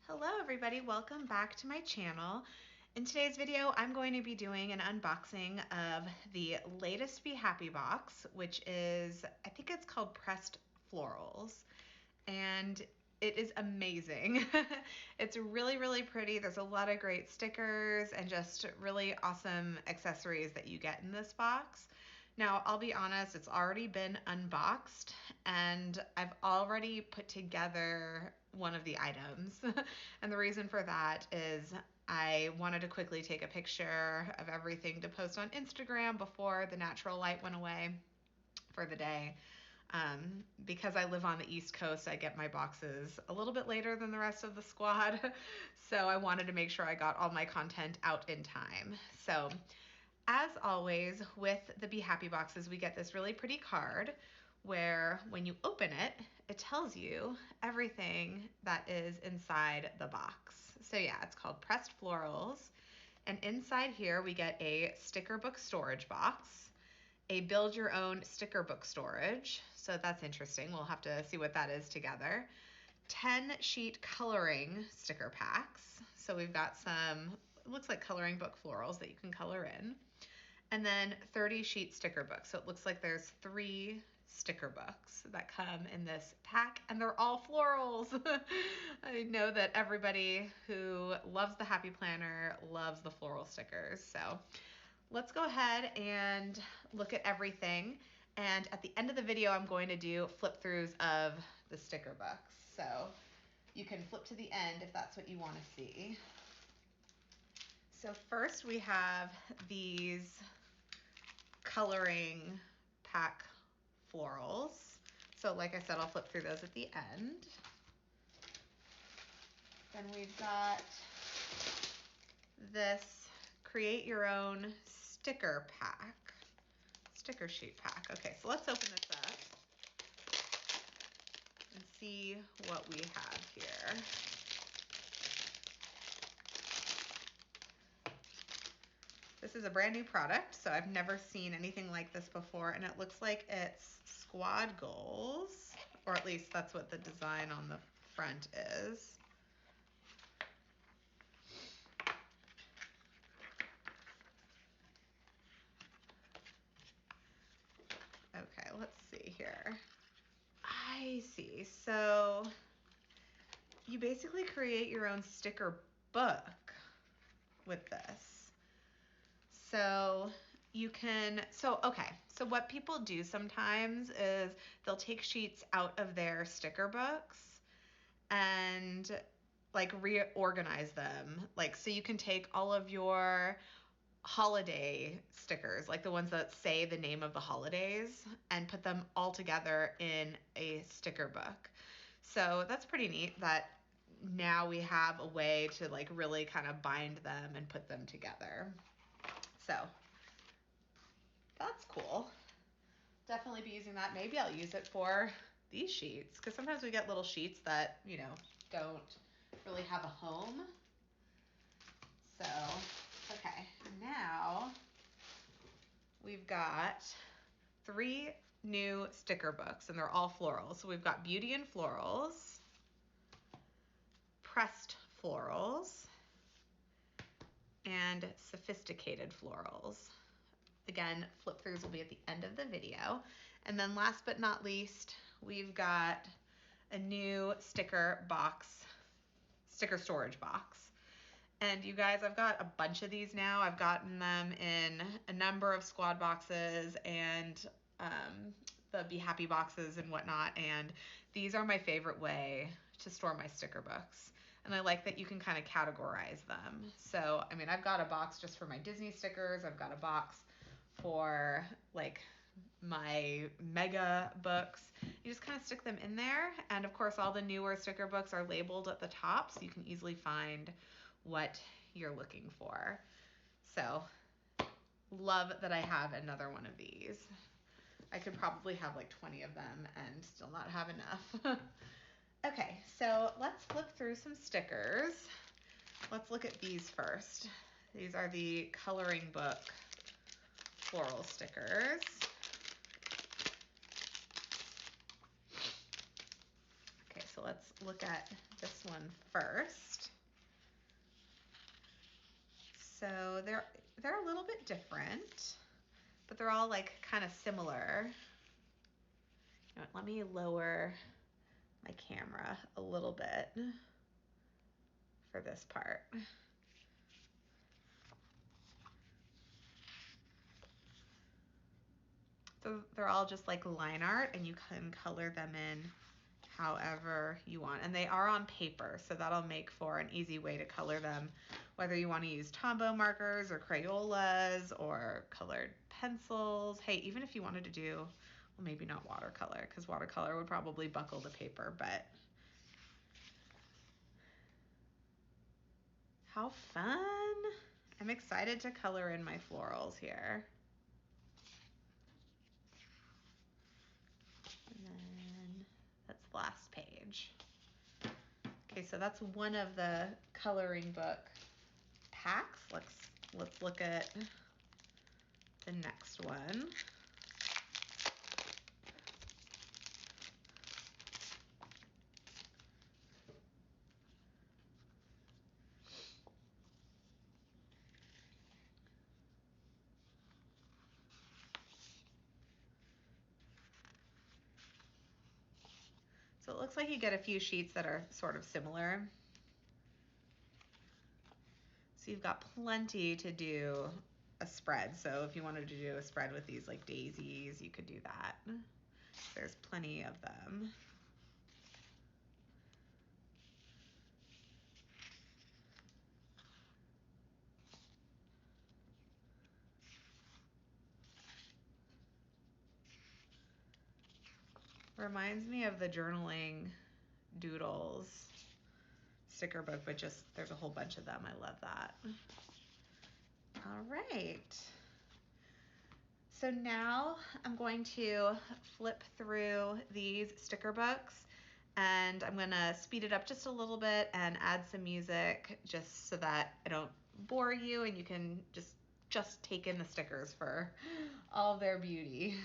Hello everybody, welcome back to my channel. In today's video, I'm going to be doing an unboxing of the latest Be Happy box, which is, I think it's called Pressed Florals. And it is amazing. It's really pretty. There's a lot of great stickers and just really awesome accessories that you get in this box. Now, I'll be honest, it's already been unboxed and I've already put together one of the items. And the reason for that is I wanted to quickly take a picture of everything to post on Instagram before the natural light went away for the day. Because I live on the East Coast, I get my boxes a little bit later than the rest of the squad. So I wanted to make sure I got all my content out in time. So as always with the Be Happy boxes, we get this really pretty card where when you open it, it tells you everything that is inside the box. So yeah, it's called Pressed Florals. And inside here we get a sticker book storage box, a build your own sticker book storage. So that's interesting. We'll have to see what that is together. 10 sheet coloring sticker packs. So we've got some, it looks like coloring book florals that you can color in. And then 30 sheet sticker books. So it looks like there's 3 sticker books that come in this pack, and they're all florals. I know that everybody who loves the Happy Planner loves the floral stickers. So let's go ahead and look at everything. And at the end of the video, I'm going to do flip throughs of the sticker books. So you can flip to the end if that's what you want to see. So first we have these coloring pack florals. So like I said, I'll flip through those at the end. Then we've got this create your own sticker pack, sticker sheet pack. Okay, so let's open this up and see what we have here. This is a brand new product, so I've never seen anything like this before, and it looks like it's squad goals, or at least that's what the design on the front is. Okay, let's see here. I see. So you basically create your own sticker book with this. So you can, okay, so what people do sometimes is they'll take sheets out of their sticker books and like reorganize them. Like, so you can take all of your holiday stickers, like the ones that say the name of the holidays, and put them all together in a sticker book. So that's pretty neat that now we have a way to like really kind of bind them and put them together. So that's cool. Definitely be using that. Maybe I'll use it for these sheets, because sometimes we get little sheets that, you know, don't really have a home. So, okay, now we've got 3 new sticker books, and they're all florals. So we've got Beauty and Florals, Pressed Florals, and Sophisticated Florals. Again, flip throughs will be at the end of the video. And then last but not least, we've got a new sticker box, sticker storage box. And you guys, I've got a bunch of these now. I've gotten them in a number of squad boxes and the Be Happy boxes and whatnot. And these are my favorite way to store my sticker books. And I like that you can kind of categorize them. So, I mean, I've got a box just for my Disney stickers. I've got a box for like my mega books. You just kind of stick them in there. And of course, all the newer sticker books are labeled at the top, so you can easily find what you're looking for. So, love that I have another one of these. I could probably have like 20 of them and still not have enough. Okay, so let's flip through some stickers. Let's look at these first. These are the coloring book floral stickers. Okay, so let's look at this one first. So they're a little bit different, but they're all like kind of similar. You know what, let me lower my camera a little bit for this part. So they're all just like line art, and you can color them in however you want. And they are on paper, so that'll make for an easy way to color them, whether you want to use Tombow markers or Crayolas or colored pencils. Hey, even if you wanted to do, well, maybe not watercolor, because watercolor would probably buckle the paper, but how fun. I'm excited to color in my florals here. And then that's the last page. Okay, so that's one of the coloring book packs. Let's look at the next one. So it looks like you get a few sheets that are sort of similar. So you've got plenty to do a spread. So if you wanted to do a spread with these like daisies, you could do that. There's plenty of them. Reminds me of the journaling doodles sticker book, but just there's a whole bunch of them. I love that. All right. So now I'm going to flip through these sticker books, and I'm gonna speed it up just a little bit and add some music just so that I don't bore you and you can just take in the stickers for all their beauty.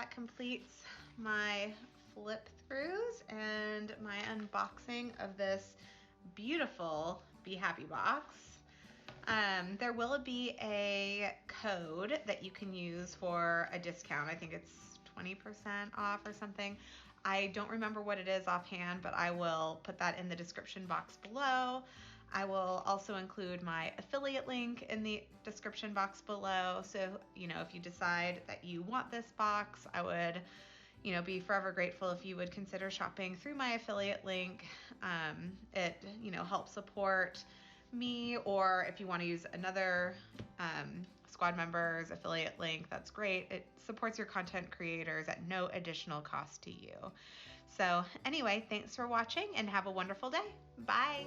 that completes my flip throughs and my unboxing of this beautiful Be Happy box. There will be a code that you can use for a discount. I think it's 20% off or something. I don't remember what it is offhand, but I will put that in the description box below. I will also include my affiliate link in the description box below. So, if you decide that you want this box, I would, be forever grateful if you would consider shopping through my affiliate link. It, helps support me, or if you want to use another squad member's affiliate link, that's great. It supports your content creators at no additional cost to you. So anyway, thanks for watching and have a wonderful day. Bye.